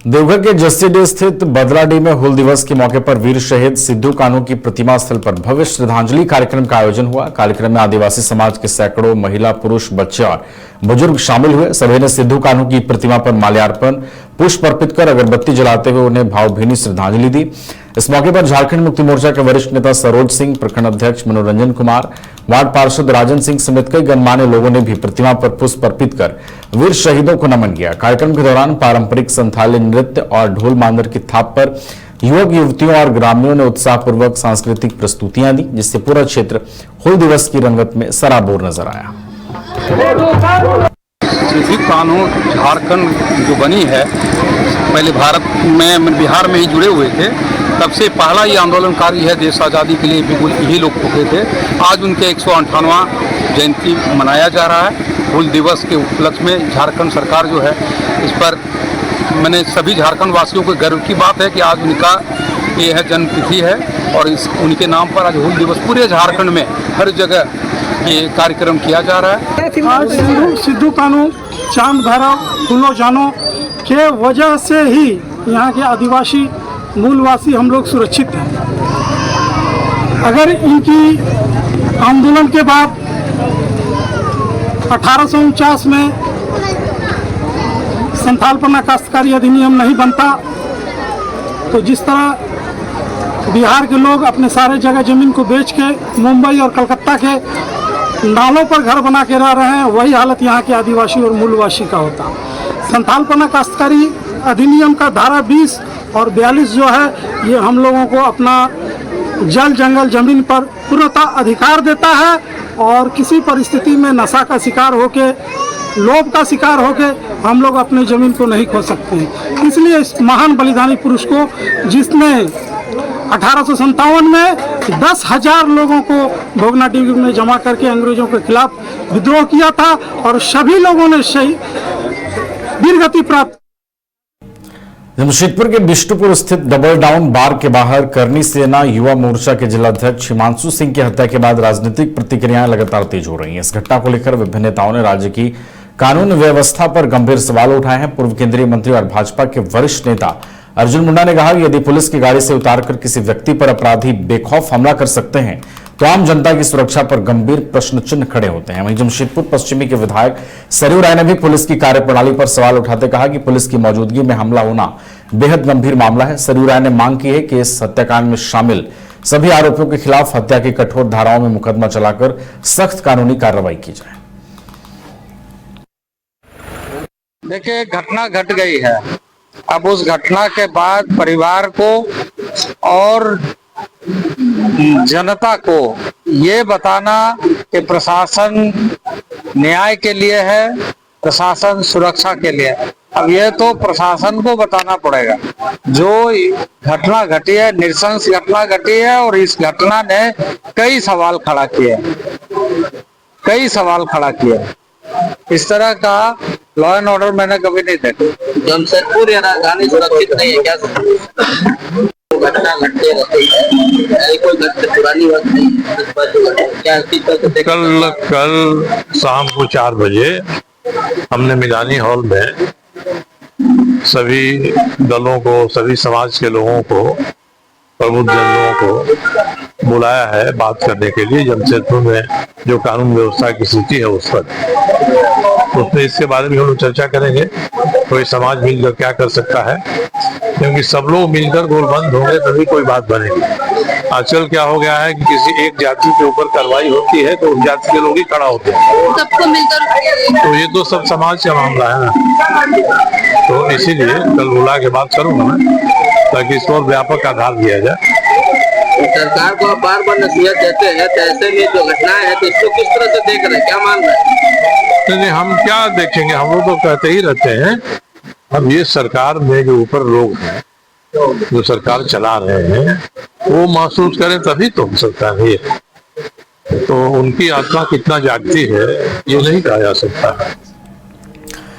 देवघर के जस्सीडीह स्थित बदलाडीह में हूल दिवस के मौके पर वीर शहीद सिद्धू कान्हू की प्रतिमा स्थल पर भव्य श्रद्धांजलि कार्यक्रम का आयोजन हुआ। कार्यक्रम में आदिवासी समाज के सैकड़ों महिला, पुरुष, बच्चे और बुजुर्ग शामिल हुए। सभी ने सिद्धू कान्हू की प्रतिमा पर माल्यार्पण, पुष्प अर्पित कर अगरबत्ती जलाते हुए उन्हें भावभीनी श्रद्धांजलि दी। इस मौके पर झारखंड मुक्ति मोर्चा के वरिष्ठ नेता सरोज सिंह, प्रखंड अध्यक्ष मनोरंजन कुमार, वार्ड पार्षद राजन सिंह समेत कई गणमान्य लोगों ने भी प्रतिमा पर पुष्प अर्पित कर वीर शहीदों को नमन किया। कार्यक्रम के दौरान पारंपरिक संथाली नृत्य और ढोल मांदर की थाप पर युवक, युवतियों और ग्रामीणों ने उत्साहपूर्वक सांस्कृतिक प्रस्तुतियां दी, जिससे पूरा क्षेत्र हूल दिवस की रंगत में सराबोर नजर आया। सिद्धू कान्हू झारखंड जो बनी है, पहले बिहार में ही जुड़े हुए थे। तब से पहला ही आंदोलनकारी है। देश आज़ादी के लिए बिल्कुल यही लोग उठे थे। आज उनके 158वां जयंती मनाया जा रहा है। हूल दिवस के उपलक्ष्य में झारखंड सरकार जो है, इस पर मैंने सभी झारखंड वासियों को गर्व की बात है कि आज उनका ये है जन्मतिथि है और उनके नाम पर आज हूल दिवस पूरे झारखंड में हर जगह ये कार्यक्रम किया जा रहा है। आज सिद्धू कान्हू चांद भैरव फूलो जानो के वजह से ही यहाँ के आदिवासी मूलवासी हम लोग सुरक्षित हैं। अगर इनकी आंदोलन के बाद 1849 में संथालपना काश्तकारी अधिनियम नहीं बनता, तो जिस तरह बिहार के लोग अपने सारे जगह जमीन को बेच के मुंबई और कलकत्ता के नालों पर घर बना के रह रहे हैं, वही हालत यहाँ के आदिवासी और मूलवासी का होता। संथालपना काश्तकारी अधिनियम का धारा 20 और 42 जो है, ये हम लोगों को अपना जल जंगल जमीन पर पूर्णतः अधिकार देता है और किसी परिस्थिति में नशा का शिकार होके, लोभ का शिकार होके हम लोग अपनी ज़मीन को नहीं खो सकते हैं। इसलिए इस महान बलिदानी पुरुष को, जिसने 1857 में 10,000 लोगों को भोगनाडीह में जमा करके अंग्रेजों के खिलाफ विद्रोह किया था और सभी लोगों ने वीरगति प्राप्त। जमशेदपुर के बिष्टुपुर स्थित डबल डाउन बार के बाहर करनी सेना युवा मोर्चा के जिलाध्यक्ष हिमांशु सिंह की हत्या के बाद राजनीतिक प्रतिक्रियाएं लगातार तेज हो रही हैं। इस घटना को लेकर विभिन्न नेताओं ने राज्य की कानून व्यवस्था पर गंभीर सवाल उठाए हैं। पूर्व केंद्रीय मंत्री और भाजपा के वरिष्ठ नेता अर्जुन मुंडा ने कहा कि यदि पुलिस की गाड़ी से उतारकर किसी व्यक्ति पर अपराधी बेखौफ हमला कर सकते हैं, तो आम जनता की सुरक्षा पर गंभीर प्रश्न चिन्ह खड़े होते हैं। वहीं जमशेदपुर पश्चिमी के विधायक सरयू राय ने भी पुलिस की कार्यप्रणाली पर सवाल उठाते कहा कि पुलिस की मौजूदगी में हमला होना बेहद गंभीर मामला है। सरयू राय ने मांग की है कि इस हत्याकांड में शामिल सभी आरोपियों के खिलाफ हत्या की कठोर धाराओं में मुकदमा चलाकर सख्त कानूनी कार्रवाई की जाए। देखिए, घटना घट गई है। अब उस घटना के बाद परिवार को और जनता को ये बताना कि प्रशासन न्याय के लिए है, प्रशासन सुरक्षा के लिए। अब ये तो प्रशासन को बताना पड़ेगा। जो घटना घटी है, नृशंस घटना घटी है और इस घटना ने कई सवाल खड़ा किए। इस तरह का लॉ एंड ऑर्डर मैंने कभी नहीं देखा। जमशेदपुर या राजधानी सुरक्षित नहीं है क्या? घटना घटते रहती है, कोई घटना पुरानी बात नहीं है। कल शाम को 4 बजे हमने मिलानी हॉल में सभी दलों को, सभी समाज के लोगों को, प्रबुद्ध जनों को बुलाया है बात करने के लिए। जमशेदपुर में जो कानून व्यवस्था की स्थिति है उस पर, उसमें इसके बारे में हम लोग चर्चा करेंगे। कोई समाज मिलकर क्या कर सकता है, क्योंकि सब लोग मिलकर गोलबंद होंगे तभी कोई बात बनेगी। आजकल क्या हो गया है कि किसी एक जाति के ऊपर कार्रवाई होती है तो उस जाति के लोग ही खड़ा होते हैं, सबको मिलकर। तो ये तो सब समाज का मामला है ना। तो इसीलिए कल बुला के बात करूंगा मैं, ताकि इसको और व्यापक आधार दिया जाए। सरकार को बार बार नसीहत देते हैं, तो ऐसे में जो घटनाएं है तो इसको किस तरह से देख रहे हैं, क्या मान रहे हैं? नहीं, हम क्या देखेंगे, हम लोग तो कहते ही रहते हैं। अब ये सरकार में जो ऊपर लोग हैं, जो सरकार चला रहे हैं, वो महसूस करें तभी तो हो सकता है। तो उनकी आत्मा कितना जागती है ये नहीं कहा जा सकता है।